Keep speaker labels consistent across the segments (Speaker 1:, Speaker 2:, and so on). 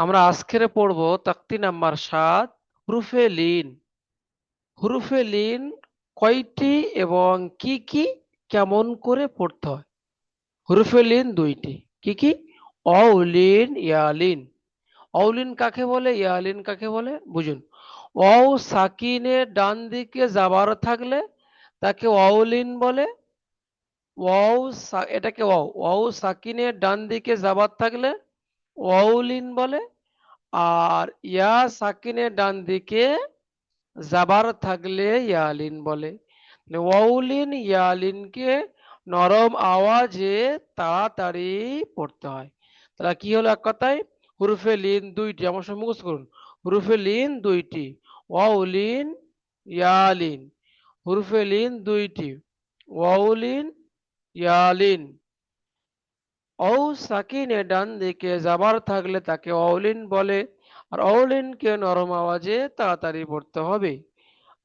Speaker 1: আমরা আজকের পড়বো তাক্তি নাম্বার 7, হুরুফে লিন। হুরুফে লিন কয়টি এবং কি কি, কেমন করে পড়তে হয়? হুরুফে লিন দুইটি। কি কি? অউলিন, ইয়ালিন। অউলিন কাকে বলে, ইয়ালিন কাকে বলে, বুঝুন। অও সাকিনের ডান দিকে জাবার থাকলে তাকে অউলিন বলে। এটাকে ওয়াও সাকিনের ডান দিকে জাবার থাকলে ওয়াউলিন বলে। আর ইয়া সাকিনের ডান দিকে জাবার থাকলে ইয়ালিন বলে। ওয়াউলিন ইয়ালিনকে নরম আওয়াজে তাড়াতাড়ি পড়তে হয়। তাহলে কি হলো এক কথায়? হুরুফে লিন দুইটি, আমার সঙ্গে মুখস্থ করুন। হুরুফে লিন দুইটি, ওয়াউলিন, ইয়ালিন। হুরুফে লিন দুইটি, ওয়াউলিন, ইয়ালিন। ঔ সাকিনে ডান দিকে জাবার থাকলে তাকে অউলিন বলে। আর অউলিনকে নরম আওয়াজে তাড়াতাড়ি পড়তে হবে।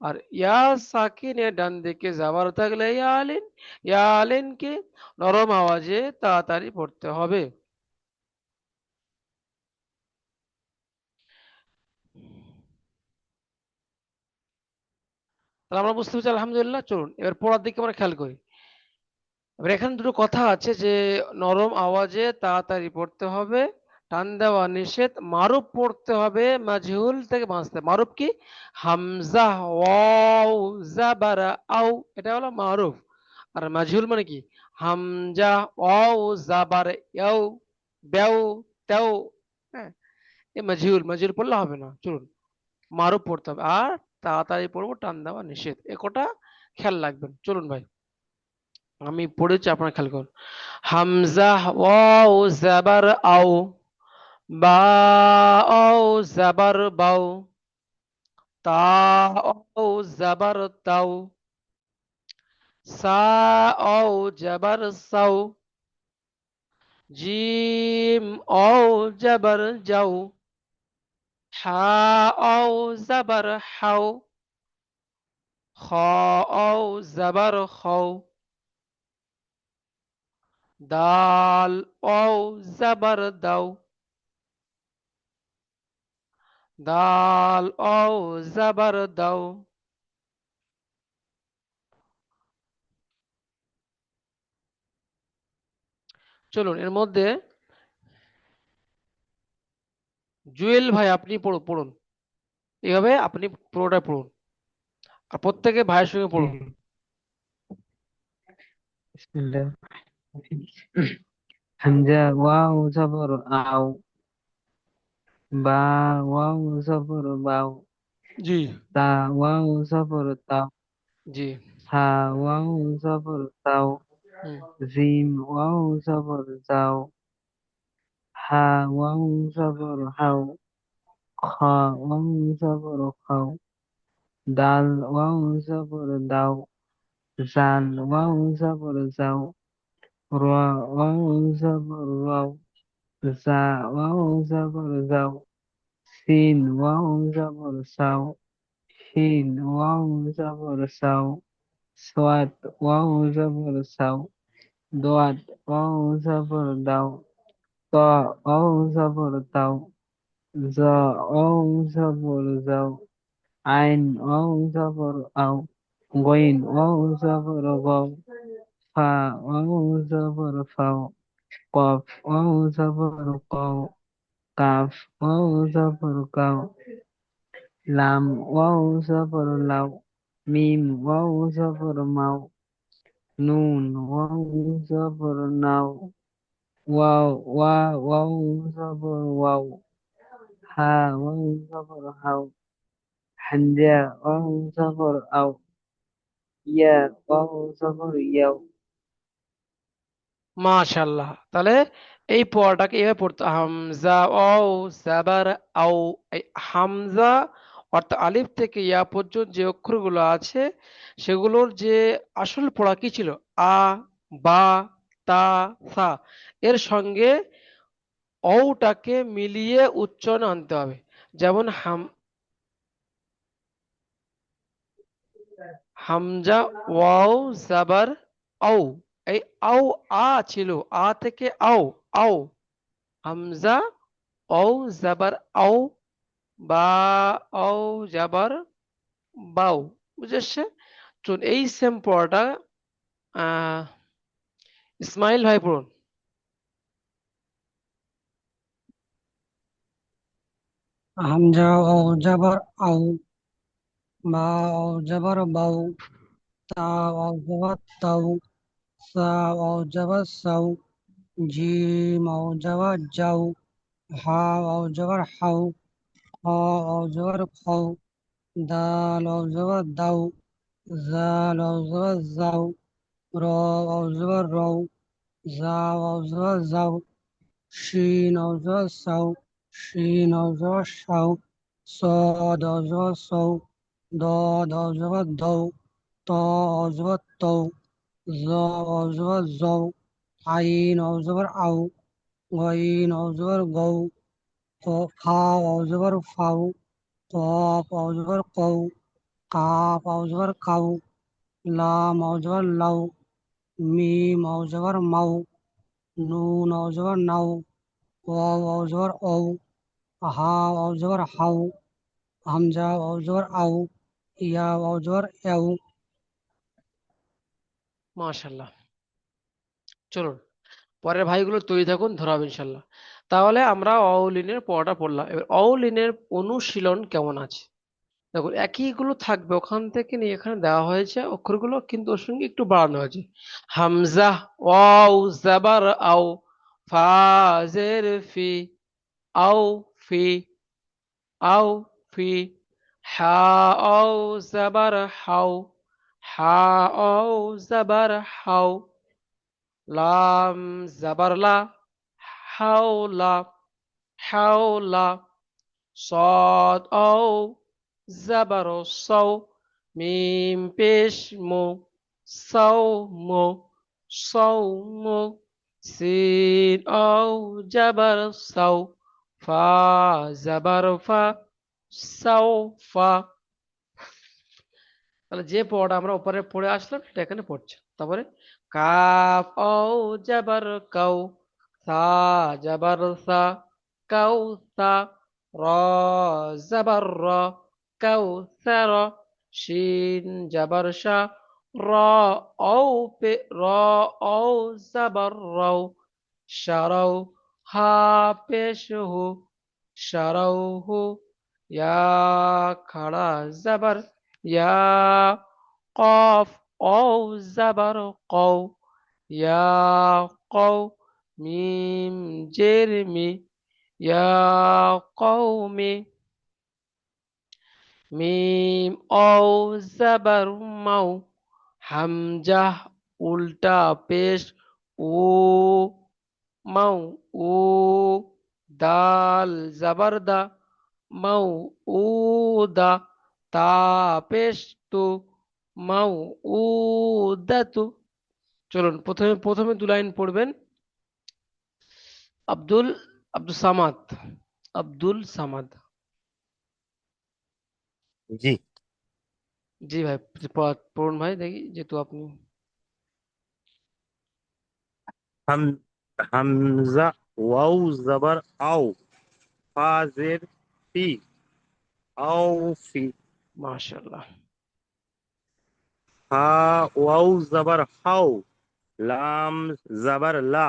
Speaker 1: আর ইয়া সাকিনে ডান দিকে জাবার থাকলে ইয়ালিন, ইয়ালিনকে নরম আওয়াজে তাড়াতাড়ি পড়তে হবে। তাহলে আমরা বুঝতে পারছি আলহামদুলিল্লাহ। চলুন এবার পড়ার দিকে আমরা খেয়াল করি। এবার এখানে দুটো কথা আছে যে নরম আওয়াজে তাড়াতাড়ি পড়তে হবে, টান দেওয়া নিষেধ, মারুফ পড়তে হবে মাজহুল থেকে বাঁচতে। মারুফ কি? হামজা, ওয়াও, জাবারা, আও, এটা হলো মারুফ। আর মাজহুল মানে কি? হামজা, ওয়াও, জাবার, ইয়াও, বেও, তেও। হ্যাঁ, এই মাজহুল, মাজহুল পড়লে হবে না। চলুন মারুফ পড়তে হবে। আর তাড়াতাড়ি পড়বো, টান দেওয়া নিষেধ, এ কটা খেয়াল রাখবেন। চলুন ভাই আমি পড়েছি, আপনার খেয়াল করুন। হামজা, ওয়াও, জাবার, আও, বা, ও, জাবার, বাও, তা, ও, জাবার, তাও, সা, ও, জাবার, সাও, জিম, ও, জাবার, যাও, হা, ও, জাবার, হাও, খ, ও, জাবার, খাও, দাল, ও, জাবার, দাও, দাল, ও, জাবার, দাও। চলুন এর মধ্যে জুয়েল ভাই আপনি পড়ুন। এভাবে আপনি পুরোটা পড়ুন, আর প্রত্যেকে ভাইয়ের সঙ্গে পড়ুন।
Speaker 2: হুম, বিসমিল্লাহ। হামজা ওয়াও জবর আও, বা ওয়াও জবর বাও,
Speaker 1: জি।
Speaker 2: তা ওয়াও জবর তাও,
Speaker 1: জি।
Speaker 2: সা ওয়াও জবর তাও,
Speaker 1: হুম।
Speaker 2: জিম ওয়াও জবর যাও, হা ওয়াও জবর হাও, খ ওয়াও জবর খাও, দাল ওয়াও জবর দাও, জাল ওয়াও জবর যাও, র ওয়াও জবর রাও, জা ওয়াও জবর যাও, সিন ওয়াও জবর সাও, শিন ওয়াও জবর সাও, সোয়াত ওয়াও জবর সাও, দোয়াত ওয়াও জবর দাও, ত ওয়াও জবর তাও, জ ওয়াও জবর যাও, আইন ওয়াও জবর আও, গইন ওয়াও জবর গাও, ফা ওয়াও জবর ফাও, কফ ওয়াও জবর কাও, কাফ ওয়াও জবর কাও, লাম ওয়াও জবর লাও, মিম ওয়াও জবর মাও, নুন ওয়াও জবর নাও, ওয়াও ওয়াও জবর ওয়াও, হা ওয়াও জবর হাও, হামজা ওয়াও জবর আও, ইয়া ওয়াও জবর ইয়াও।
Speaker 1: মাশাআল্লাহ। তাহলে এই পড়াটাকে এভাবে পড়তে, হামজা, ও, জাবার, আও। এই হামজা অর্থাৎ আলিফ থেকে ইয়া পর্যন্ত যে অক্ষরগুলো আছে সেগুলোর যে আসল পড়া কি ছিল? আ, বা, তা, সা, এর সঙ্গে অউটাকে মিলিয়ে উচ্চারণ আনতে হবে। যেমন হামজা, ওয়াও, জাবার, আও। এই আও, আ ছিল, আ থেকে আও, আও, হামজা, ও জাবার আও, বা ও জাবার বাউ। বুঝেছে? চলুন এই সেম পড়াটা আহ ইসমাইল ভাই পড়ুন।
Speaker 3: হামজা ও জবর আউ, বা ও জবর বাউ, তা ও জবর তাউ, সা ও জবর সাউ, জিম ও জবর যাউ, হা ও জবর হাউ, খ ও জবর খাউ, দাল ও জবর দাউ, জাল ও জবর যাও, র ও জবর রৌ, জা ও জবর যাও, শিন ও জবর সাউ, শিন ও জবর সাউ, صاد أوجب صو، ضاد أوجب ضو، طاء أوجب طو، ظاء أوجب زو، عين أوجب أو، غين أوجب غو، فاء أوجب فاو، قاف أوجب قو، قاف أوجب قو، لام أوجب لو، ميم أوجب مو، نون أوجب نو، واو أوجب أو، হা অজবর হাউ, হামজা অজবর আউ, ইয়া অজবর এউ।
Speaker 1: মাশাল্লাহ। চলুন পরের ভাইগুলো তৈরি থাকুন, ধরাবো ইনশাল্লাহ। তাহলে আমরা অলিনের পড়াটা পড়লাম, এবার অলিনের অনুশীলন কেমন আছে দেখুন। একইগুলো থাকবে, ওখান থেকে নিয়ে এখানে দেওয়া হয়েছে অক্ষরগুলো, কিন্তু ওর সঙ্গে একটু বাড়ানো হয়েছে। হামজা, ওয়াও জাবার আও, ফা জের ফি, আও ফি, আও ফি, হা আও জাবার হাও, হা আও জাবার হাও, লাম জাবার লা, হাওলা, হাওলা, صاد أو زبر صو، ميم পেশ মো، صوم، صوم، سين أو جبر صو، فا زبر فا، سوف। তাহলে যে পড়া আমরা উপরে পড়ে আসলাম সেটা এখানে পড়ছে। তারপরে কাফ ও জাবার কাউ, সা জাবার সা, কাউ সা, র জাবার র, কাউ সার, শিন জাবার শা, র ও পে, র ও জাবার রও, শারাও, হা পেশ হু, শারাও হু, ইয়া খাড়া জাবার ইয়া, قاف أو زبر قو، يا قو، ميم جرمي، يا قوم، মিম অও জাবার মাও, হামজা উল্টা পেশ ও, মাও ও, দাল জাবার দা, মাও ও দা, তা পেশ তু, মাও ও দাতু। চলুন প্রথমে প্রথমে দু লাইন পড়বেন। আব্দুল আব্দুল সামাদ, আব্দুল সামাদ।
Speaker 4: জি।
Speaker 1: জি ভাই, পড়ুন ভাই দেখি, যেহেতু আপনি।
Speaker 4: হাম হামজা, ওয়াও জাবার আও, ফা জের ফি, আও ফি,
Speaker 1: মাশাআল্লাহ,
Speaker 4: হা ওয়াও জাবার হাও, লাম জাবার লা,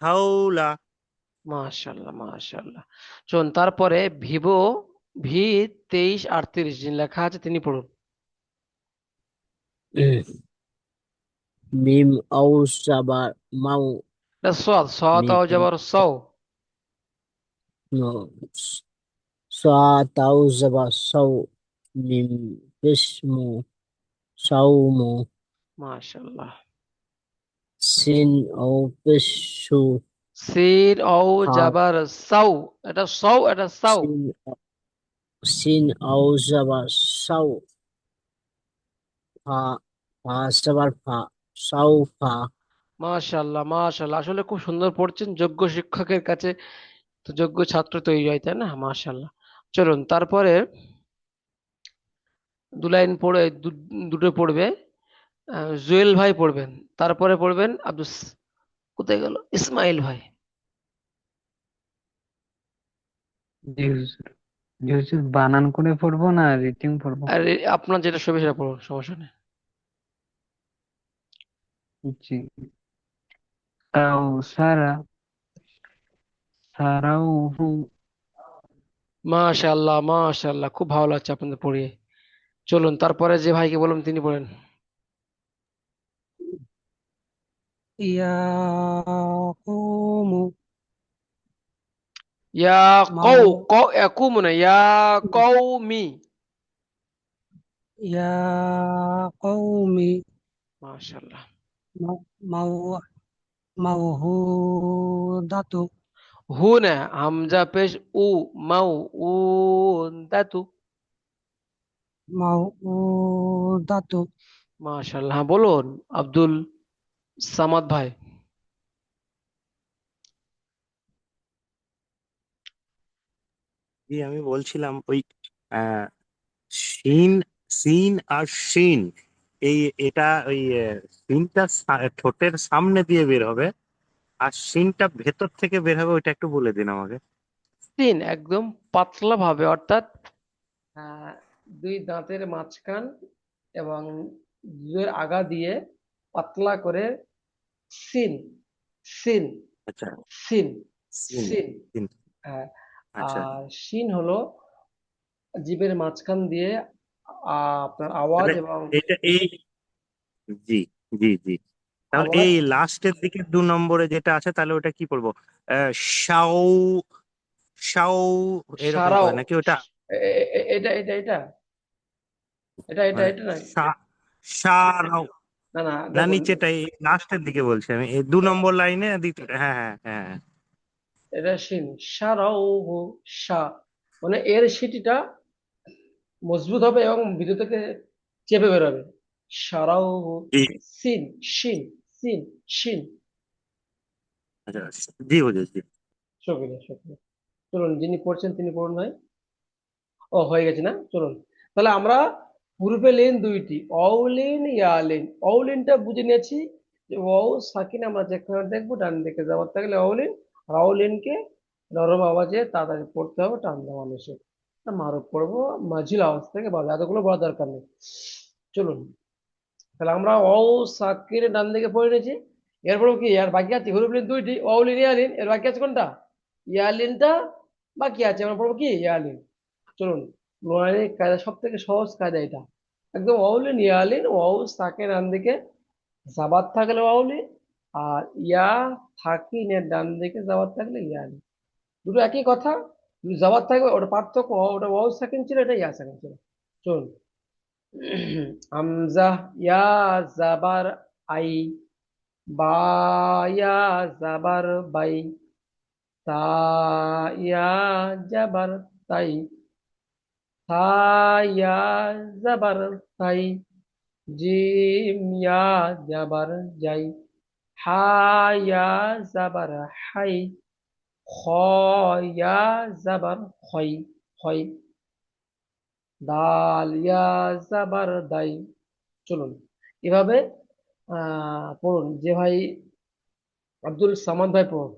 Speaker 4: হাওলা।
Speaker 1: মাশাআল্লাহ, মাশাআল্লাহ। চলুন তারপরে ভিভো ভি 2338 যিনি লেখা আছে তিনি পড়ুন।
Speaker 2: মিম আউ সাবার মাউ,
Speaker 1: এটা সদ সদ
Speaker 2: মিম
Speaker 1: ও জবর সৌ,
Speaker 2: নো, সা তাউ জাবার সাউ, মিম বিসমু সাউমু,
Speaker 1: মাশাআল্লাহ।
Speaker 2: সিন আউ বিশু,
Speaker 1: সিন ও
Speaker 2: হা
Speaker 1: জবর সৌ, এটা সৌ, এটা সৌ।
Speaker 2: সিন সিন আউ জাবার সাউ, ফা ফা সাবার ফা, সাউ ফা।
Speaker 1: মাশাআল্লাহ, মাশাআল্লাহ, আসলে খুব সুন্দর পড়ছেন। যোগ্য শিক্ষকের কাছে তো যোগ্য ছাত্র তৈরি হয়, তাই না? মাশাআল্লাহ। চলুন তারপরে দু লাইন পড়ে দুটো পড়বে, জুয়েল ভাই পড়বেন, তারপরে পড়বেন কোথায় গেল ইসমাইল ভাই।
Speaker 5: জি হুজুর। জি হুজুর, বানান করে পড়বো না রিটিং পড়বো?
Speaker 1: আর আপনার যেটা সুবিধা সেটা পড়ুন, সমস্যা নেই।
Speaker 5: জি। কাউসারা সারাউহু।
Speaker 1: মাশাআল্লাহ, মাশাআল্লাহ, খুব ভালো লাগছে আপনাদের পড়িয়ে। চলুন তারপরে যে ভাইকে বললাম তিনি পড়েন।
Speaker 3: يقوم
Speaker 1: ইয়া কৌ
Speaker 3: مو
Speaker 1: ক ইয়াকুম না, ইয়া কৌমি।
Speaker 3: يا قوم
Speaker 1: মাশাআল্লাহ।
Speaker 3: مو موهودة
Speaker 1: হু না, হামজা পেশ উ, মাউ উ দাতু।
Speaker 3: موءودة
Speaker 1: মাশাআল্লাহ, হ্যাঁ বলুন আব্দুল সামাদ ভাই।
Speaker 4: জি আমি বলছিলাম ওই আহ, শিন, সিন আর শিন, এই এটা ওই সিনটা ঠোঁটের সামনে দিয়ে বের হবে, আর শিনটা ভেতর থেকে বের হবে, ওইটা একটু বলে দিন আমাকে।
Speaker 1: তিন, একদম পাতলা ভাবে, অর্থাৎ আহ, দুই দাঁতের মাঝখান এবং দুধের আগা দিয়ে পাতলা করে সিন, সিন,
Speaker 4: আচ্ছা,
Speaker 1: সিন,
Speaker 4: সিন,
Speaker 1: সিন।
Speaker 4: সিন।
Speaker 1: হ্যাঁ,
Speaker 4: আচ্ছা,
Speaker 1: আর শিন হলো জিভের মাঝখান দিয়ে আপনার আওয়াজ
Speaker 4: তাহলে
Speaker 1: এবং
Speaker 4: এটা এই, জি, জি, জি, তাহলে
Speaker 1: আওয়াজ
Speaker 4: এই লাস্টের দিকে 2 নম্বরে যেটা আছে, তাহলে ওটা কি পড়বো? শাও, শাও, এরকম
Speaker 1: সারাও।
Speaker 4: করে নাকি ওটা?
Speaker 1: এটা এটা এটা এটা এটা
Speaker 4: মানে
Speaker 1: এটা না।
Speaker 4: সারাও,
Speaker 1: না না,
Speaker 4: না
Speaker 1: দেখুন,
Speaker 4: নিচেটা, এই লাস্টের দিকে বলছি আমি, এই 2 নম্বর লাইনে দ্বিতীয়, হ্যাঁ, হ্যাঁ, হ্যাঁ, হ্যাঁ।
Speaker 1: এটা শিন, সারাও, সা, মানে এর সিটিটা মজবুত হবে এবং ভিতর থেকে চেপে বেরোবে। সারাও,
Speaker 4: জি,
Speaker 1: সিন, শিন, সিন, শিন।
Speaker 4: আচ্ছা, আচ্ছা, জি বুঝেছি।
Speaker 1: শুক্রিয়া, শুক্রিয়া। চলুন, যিনি পড়ছেন তিনি পড়ুন ভাই। ও হয়ে গেছে না, চলুন। তাহলে আমরা পূর্বে লেন দুইটি, অউলিন ইয়ালিন। অউলিনটা বুঝে নিয়েছি যে ওয়াও সাকিন, আমরা যেখানে দেখবো ডান দিকে যাওয়ার থাকলে অউলিন, আর অউলিনকে নরম আওয়াজে তাড়াতাড়ি পড়তে হবে, টান দেওয়া নিষেধ। মারুফ পড়বো মাঝিল আওয়াজ থেকে, বলা এতগুলো বলার দরকার নেই। চলুন, তাহলে আমরা অউ সাকিন ডান দিকে পড়ে নিয়েছি। এরপর কি আর বাকি আছে? হুরুফ লিন দুইটি, অউলিন ইয়ালিন, এর বাকি আছে কোনটা? ইয়ালিনটা বাকি আছে, আমরা পড়বো কি ইয়ালিন। চলুন, নোয়ানের কায়দা সব থেকে সহজ কায়দা এটা। একদম অউলিন ইয়ালিন, ওয়াউ সাকের ডান দিকে জাবাত থাকলে অউলিন, আর ইয়া থাকিনের ডান দিকে জাবাত থাকলে ইয়ালিন। দুটো একই কথা, দুটো জাবাত থাকবে, ওটা পার্থক্য, ওটা ওয়াউ সাকিন ছিল, এটা ইয়া সাকিন ছিল। চলুন, হামজা, ইয়া জাবার আই, বা, ইয়া জাবার বাই, তা, ইয়া জাবার তাই, থা, ইয়া জাবার তাই, জিম, ইয়া জাবার যাই, হা, ইয়া জাবার হাই, খ, ইয়া জাবার খই, খই, দাল, ইয়া জাবার দাই। চলুন, এভাবে পড়ুন। যে ভাই আব্দুল সামাদ ভাই পড়ুন,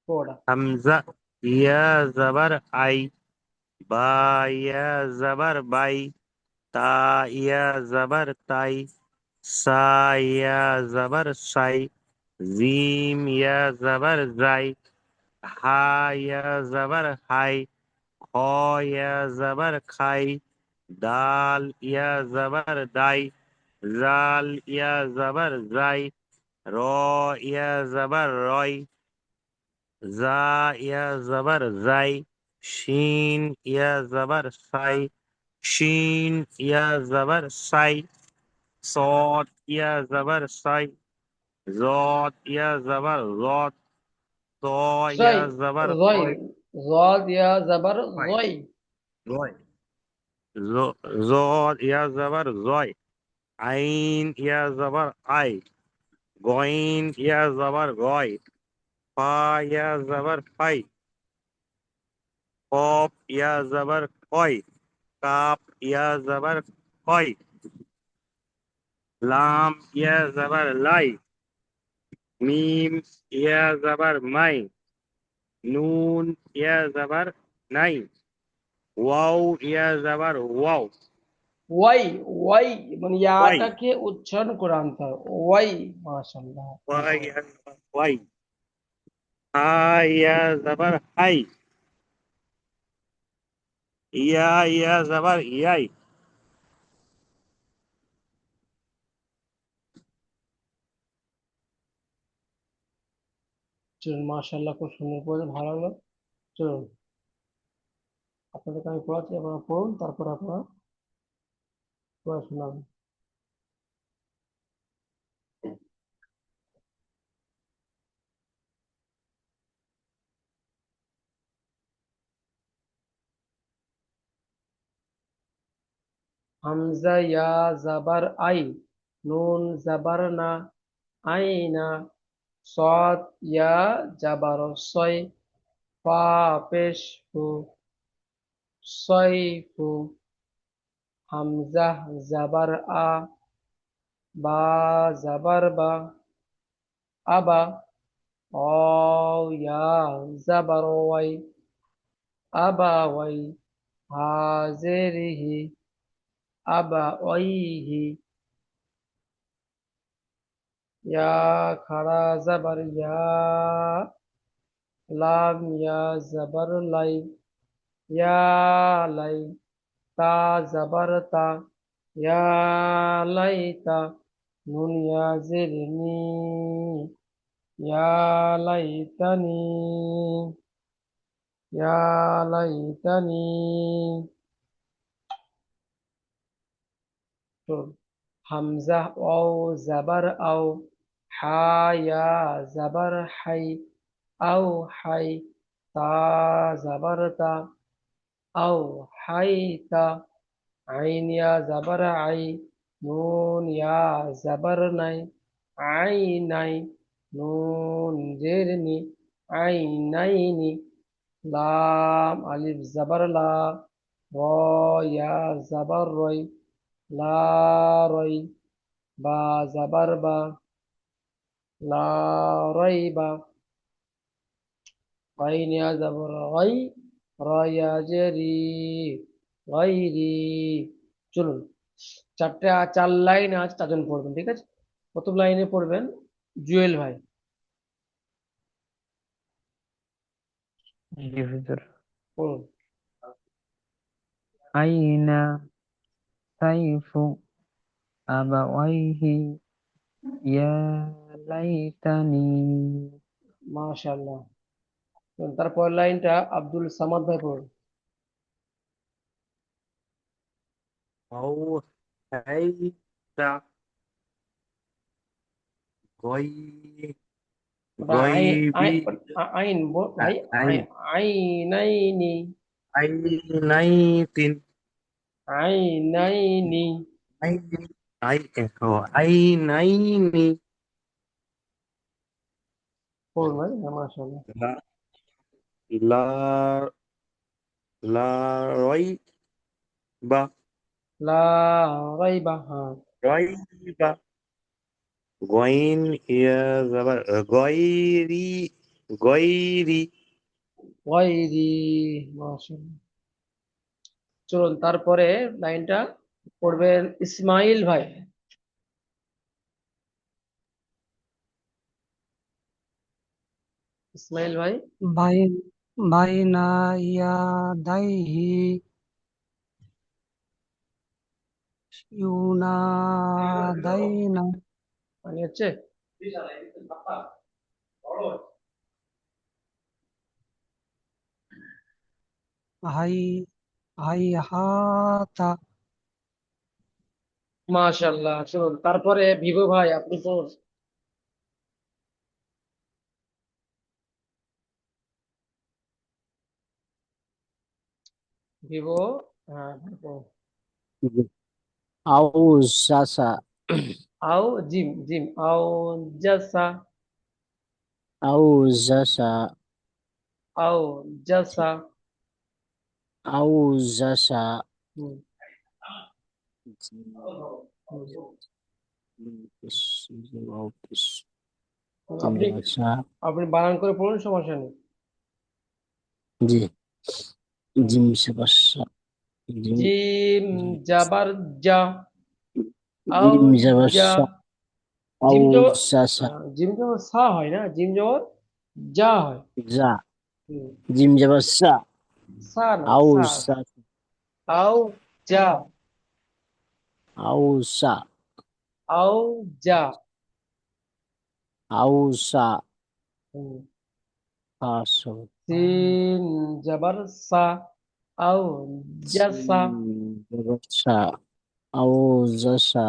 Speaker 1: পড়া।
Speaker 4: হামজা, ইয়া জাবার আই, বা, ইয়া জাবার বাই, তা, ইয়া জাবার তাই, সা, ইয়া জাবার সাই, জিম, ইয়া জাবার যাই, হা, ইয়া জাবার হাই, খ, ইয়া জাবার খাই, দাল, ইয়া জাবার দাই, জাল, ইয়া জাবার যাই, র, ইয়া জাবার রয়, জা, ইয়া জাবার যাই, শিন, ইয়া জাবার সাই, শিন, ইয়া জাবার সাই, সদ, ইয়া জাবার সাই, জদ, ইয়া জাবার রদ, ত, ইয়া
Speaker 1: জয়,
Speaker 4: জাবার
Speaker 1: জয়,
Speaker 4: তয়,
Speaker 1: জদ ইয়া জাবার
Speaker 4: হয়,
Speaker 1: জয়।
Speaker 4: রয়, জদ, ইয়া জাবার জয়, আইন, ইয়া জাবার আই, গইন, ইয়া জাবার গয়, পা, ইয়া জাবার পাই, কপ, ইয়া জাবার কয়, কাপ, ইয়া জাবার কয়, লাম, ইয়া জাবার লাই, মিম, ইয়া জাবার মাই, নুন ইয়া জাবার নাই, ওয়াও ইয়া জাবার ওয়াও,
Speaker 1: ওয়াই, ওয়াই মানে
Speaker 4: ওয়াই,
Speaker 1: ইয়াটাকে উচ্চারণ করে আনতে হবে, ওয়াই। মাশাআল্লাহ।
Speaker 4: ওয়াই ইয়া জাবার ওয়াই, হা ইয়া জাবার হাই, ইয়া ইয়া জাবার ইয়াই।
Speaker 1: চলুন, মাশাআল্লাহ, খুব সুন্দর করে, ভালো হলো। চলুন, আপনাদেরকে আমি পড়াচ্ছি, আপনারা পড়ুন, তারপর আপনারা পড়া শোনাবেন। হামজা ইয়া জাবার আই, নুন জাবার না, আইনা, সদ ইয়া জাবার সয়, ফা পেশ ফু, সয়ফু, হামজা জাবার আ, বা জাবার বা, আবা, অ ইয়া জাবার ওয়াই, আবা ওয়াই, হাজেরিহি, আবা ওয়াইহি, ইয়া খাড়া জাবার ইয়া, লাম ইয়া জাবার লাই, ইয়া লাই, তা জাবার তা, ইয়া লাইতা, নুন ইয়া জের নি, ইয়া লাইতানি, ইয়া লাইতানি। তো হামজা ওয়াও জাবার আও, হা ইয়া জাবার হাই, আও হাই, তা জাবার তা, আও হাই তা, আইন ইয়া জাবার আই, নুন ইয়া জাবার নাই, আই নাই, নুন জের নি, আই নাই নি, লাম আলিফ জাবার লা, র ইয়া জাবার রই, লা রই, বা জাবার বা, লা রই বা, আইন ইয়া জাবার রাই, রায়া জেরি, গাইরি। চলুন, চার লাইন আছে, চারজন পড়বেন, ঠিক আছে? প্রথম লাইনে পড়বেন জুয়েল ভাই,
Speaker 5: জি হুজুর।
Speaker 1: পড়ুন।
Speaker 5: আইনা সাইফু আবাওয়াইহি ইয়া লাইতানি।
Speaker 1: মাশাআল্লাহ। তারপর লাইনটা আব্দুল সামাদ ভাই পড়ুন।
Speaker 4: ওয়াও হাই তা, গই,
Speaker 1: ওটা
Speaker 4: গইবি,
Speaker 1: আইন ভাই,
Speaker 4: আই,
Speaker 1: আইনাইনি,
Speaker 4: আই নাই তিন,
Speaker 1: আইনাইনি,
Speaker 4: আই, আই, আই নাই নি,
Speaker 1: পড়ুন ভাই। হ্যাঁ, মাশাআল্লাহ।
Speaker 4: লা, লা, লা রই বা,
Speaker 1: লা রাইবা, হ্যাঁ,
Speaker 4: রই বা, গইন ইয়া জাবার গয়রি, গয়রি,
Speaker 1: গায়রি, মাশাআল্লাহ। চলুন, তারপরে লাইনটা পড়বেন ইসমাইল ভাই। ইসমাইল ভাই,
Speaker 3: বাইন বাইনা ইয়াদাইহি ইউনাদাইনা
Speaker 1: মানে হচ্ছে,
Speaker 3: হাই হাইহাতা
Speaker 1: মাশাআল্লাহ। চলুন, তারপরে ভিভো ভাই, আপনি পড়ুন। ভিভো, হ্যাঁ, পড়ুন।
Speaker 2: আউজাসা,
Speaker 1: আও জিম, জিম, আও জাসা,
Speaker 2: আউজাসা,
Speaker 1: আও জাসা,
Speaker 2: আউজাসা,
Speaker 1: হুম, হুম। আপনি
Speaker 2: জাসা,
Speaker 1: আপনি বানান করে পড়ুন, সমস্যা নেই।
Speaker 2: জি জিম সাবার সা জিম
Speaker 1: জিম জাবার যা, আও
Speaker 2: জিম যাবার
Speaker 1: যা,
Speaker 2: সা আউ
Speaker 1: জিম জবর
Speaker 2: সা সা
Speaker 1: জিম জবর সা হয় না, জিম জবর যা হয়।
Speaker 2: যা
Speaker 1: হুম,
Speaker 2: জিম যাবার সা
Speaker 1: সা না,
Speaker 2: আউ
Speaker 1: সা।
Speaker 2: সা
Speaker 1: আও যা,
Speaker 2: আউ সা
Speaker 1: আও যা।
Speaker 2: আউ সা
Speaker 1: হুম,
Speaker 2: ফা সা
Speaker 1: সিন জবর সা, আও জাসা।
Speaker 2: জিম যাবার সা আউ যা সা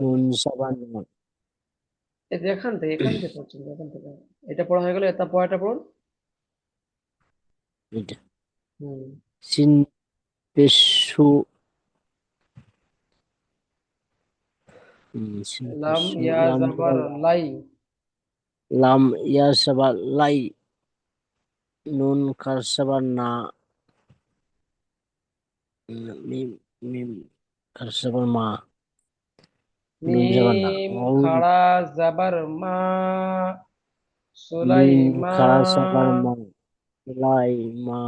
Speaker 2: নুন
Speaker 1: মাশাআল্লাহ।
Speaker 2: সাবান না
Speaker 1: এই এখান থেকে পড়ছেন, এখান থেকে। এটা পড়া হয়ে গেলে এটা পড়াটা পড়ুন।
Speaker 2: এটা
Speaker 1: হুম।
Speaker 2: সিন পেশু সিন
Speaker 1: লাম
Speaker 2: পেশু
Speaker 1: ইয়া
Speaker 2: লাম
Speaker 1: জাবার লাই।
Speaker 2: লাম ইয়া সাবার লাই নুন কার সাবার না মিম মিম কার সাবার মা নুন সাবার না
Speaker 1: মিম
Speaker 2: ওয়াও
Speaker 1: খাড়া জাবার মা,
Speaker 2: মিম খাড়া সাবার
Speaker 1: সুলাইমান।
Speaker 2: মা ফুলাই মা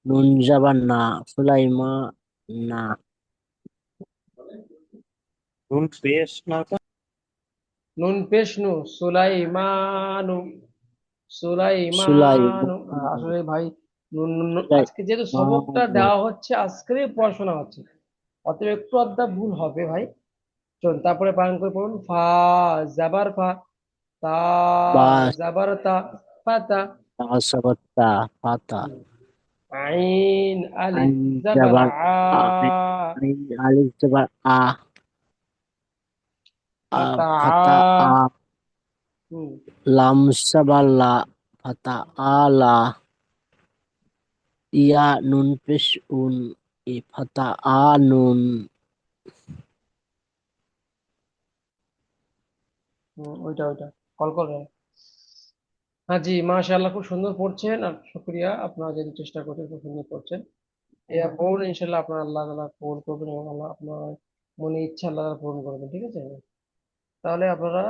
Speaker 2: নুন সাবার না ফুলাই মা না
Speaker 4: নুন পেশ না ওটা?
Speaker 1: নুন পেশ নু, সুলাইমানু,
Speaker 2: সুলাই
Speaker 1: সুলাইমানু। আসলে ভাই,
Speaker 2: ফুলাই
Speaker 1: আজকে যেহেতু
Speaker 2: মা
Speaker 1: সবকটা দেওয়া হচ্ছে, আজকেরই পড়াশোনা হচ্ছে, অতএব একটু আধটা ভুল হবে ভাই। চলুন তারপরে পালন করে পড়ুন। ফা জাবার ফা, তা
Speaker 2: বা
Speaker 1: জাবার তা, পাতা।
Speaker 2: সাবার তা পাতা
Speaker 1: আইন আলিফ
Speaker 2: আইন
Speaker 1: জাবার
Speaker 2: সাবার
Speaker 1: আ,
Speaker 2: আইন আলিফ সাবার আ
Speaker 1: পাতা
Speaker 2: ফাতা আ
Speaker 1: হুম,
Speaker 2: লাম সাবার লা ফাতা আলা ইয়া নুন পেশ উন ই ফাতা আ নুন
Speaker 1: ওইটা ওইটা কল করে। হ্যাঁ জি, মাশাআল্লাহ, খুব সুন্দর পড়ছেন, আর শুক্রিয়া, আপনারা যদি চেষ্টা করছেন খুব সুন্দর পড়ছেন। এরা পড়ুন, ইনশাল্লাহ আপনার আল্লাহ তাআলা কবুল করবেন, এবং আল্লাহ আপনার মনে ইচ্ছা আল্লাহ তাআলা পূরণ করবেন, ঠিক আছে? তাহলে আপনারা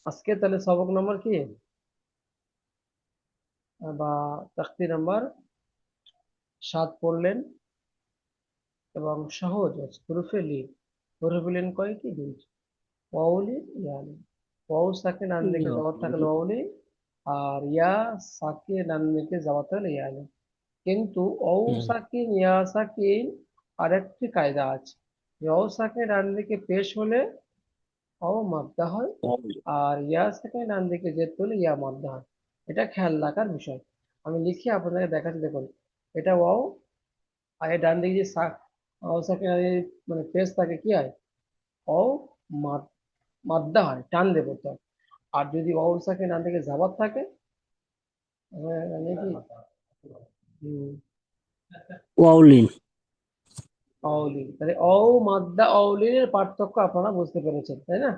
Speaker 1: আজকে তাহলে সবক নাম্বার কি, বা তাকতি নাম্বার 7 পড়লেন, এবং সহজ আছে হুরুফে লিন। হুরুফে লিন কয়টি? দুইটি, ওয়াউলি ইয়ালি। ওয়াউ সাকিন ডান দিকে জবর থাকলে ওয়াউলি, আর ইয়া সাকিন ডান দিকে জবর থাকলে ইয়ালি। কিন্তু ওয়াউ সাকিন ইয়া সাকিন আরেকটি কায়দা আছে, যে ওয়াউ সাকিন ডান দিকে পেশ হলে ওয়াও মাদ্দা হয়, আর ইয়া সাকিন ডান দিকে জেদ হলে ইয়া মাদ্দা হয়। এটা খেয়াল রাখার বিষয়। আমি লিখে আপনাদের দেখাচ্ছি, দেখুন। এটা ওয়াও, আর এর ডান দিকে যে ওয়াও সাকিন মানে পেশ থাকে, কি হয়? ওয়াও মাদ্দা হয়, টান দিয়ে পড়তে হয়। আর যদি ওয়াও সাকিন ডান দিকে জাবাত থাকে, মানে কি, হুম,
Speaker 2: ওয়াউলিন
Speaker 1: অউলিন, তাহলে মাদ্দা অউলিনের পার্থক্য আপনারা বুঝতে পেরেছেন, তাই না?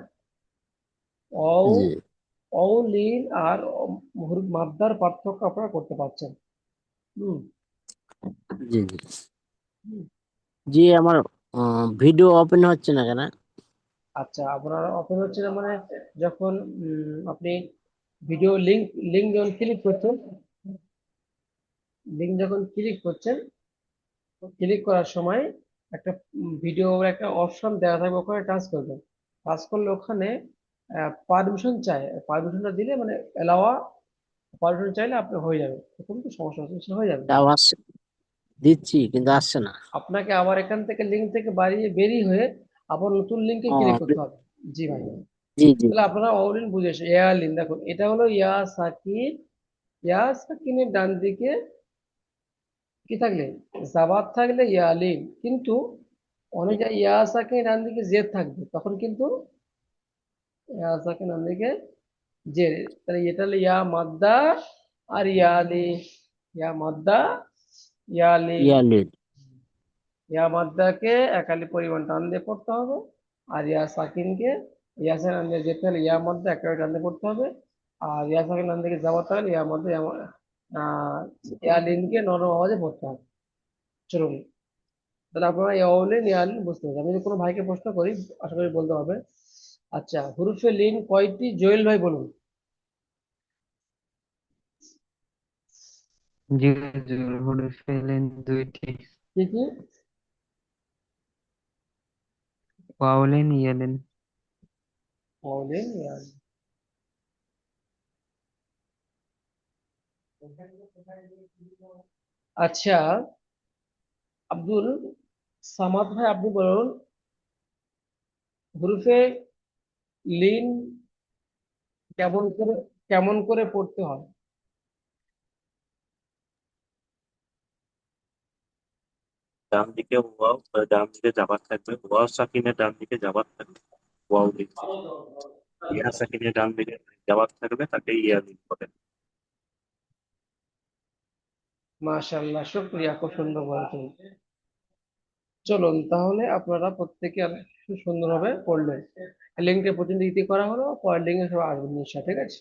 Speaker 1: অউ
Speaker 2: জি
Speaker 1: অউলিন আর মাদ্দার পার্থক্য আপনারা করতে পারছেন। হুম।
Speaker 2: জি জি জি আমার ভিডিও ওপেন হচ্ছে না কেন
Speaker 1: আচ্ছা, আপনার ওপেন হচ্ছে না মানে, যখন আপনি ভিডিও লিংক লিংক যখন ক্লিক করছেন, ক্লিক করার সময় একটা ভিডিও একটা অপশন দেওয়া থাকবে, ওখানে টাচ করবেন। টাচ করলে ওখানে পারমিশন চায়, পারমিশনটা দিলে মানে এলাওয়া, পারমিশন চাইলে আপনার হয়ে যাবে, এরকম তো সমস্যা হচ্ছে, সে হয়ে যাবে।
Speaker 2: তাও আসছে দিচ্ছি কিন্তু আসছে না
Speaker 1: আপনাকে আবার এখান থেকে লিঙ্ক থেকে বেরিয়ে হয়ে আবার নতুন লিঙ্কে ক্লিক
Speaker 2: ও
Speaker 1: করতে হবে। জি ভাই।
Speaker 2: জি জি
Speaker 1: তাহলে আপনারা অলিন বুঝে এসে এয়ারলিন, দেখুন এটা হলো ইয়া সাকিন, ইয়া সাকিনের ডান দিকে কি থাকলে, জাবাত থাকলে ইয়ালিন, কিন্তু অনেক জায়গায় ইয়া সাকিনের ডান দিকে জেদ থাকবে, তখন কিন্তু ইয়া সাকিনের ডান দিকে জেদ। তাহলে এটা হলো ইয়া মাদ্দা আর ইয়ালি, ইয়া মাদ্দা ইয়ালিন।
Speaker 2: ইয়ালিন
Speaker 1: ইয়া মাদ্দাকে একালি পরিমাণ টান দিয়ে পড়তে হবে, আর ইয়া সাকিনকে, ইয়া সাকিন টান দিয়ে যেতে হলে ইয়া মাদ্দা একালি টান দিয়ে পড়তে হবে, আর ইয়া সাকিন টান দিকে যাওয়াতে হলে ইয়া মাদ্দা ইয়া লিনকে নরম আওয়াজে পড়তে হবে। চলুন, তাহলে আপনারা ইয়া লিন ইয়া লিন বুঝতে পারছেন। আমি যদি কোনো ভাইকে প্রশ্ন করি, আশা করি বলতে হবে। আচ্ছা, হুরুফে লিন কয়টি? জয়েল ভাই বলুন।
Speaker 5: জি হুজুর, হরফে লিন দুইটি,
Speaker 1: কি কি?
Speaker 5: ওয়াও লিন, ইয়া লিন।
Speaker 1: ওয়াউলিন ইয়া। আচ্ছা আব্দুল সামাদ ভাই, আপনি বলুন হরফে লিন কেমন করে কেমন করে পড়তে হয়?
Speaker 4: ডান দিকে ওয়াও, ডান দিকে জাবার থাকবে, ওয়াও সাকিনের ডান দিকে জাবার থাকবে, ওয়াও লিখবে। ইয়া সাকিনের ডান দিকে জাবার থাকবে, তাকে ইয়া লিন বলে।
Speaker 1: মাশাআল্লাহ, শুকরিয়া, খুব সুন্দর বলেছেন। চলুন তাহলে আপনারা প্রত্যেকে আর সুন্দরভাবে পড়লেন। লিঙ্কটা পর্যন্ত ইতি করা হলো, পরের লিঙ্কে সব আসবেন নিশ্চয়, ঠিক আছে?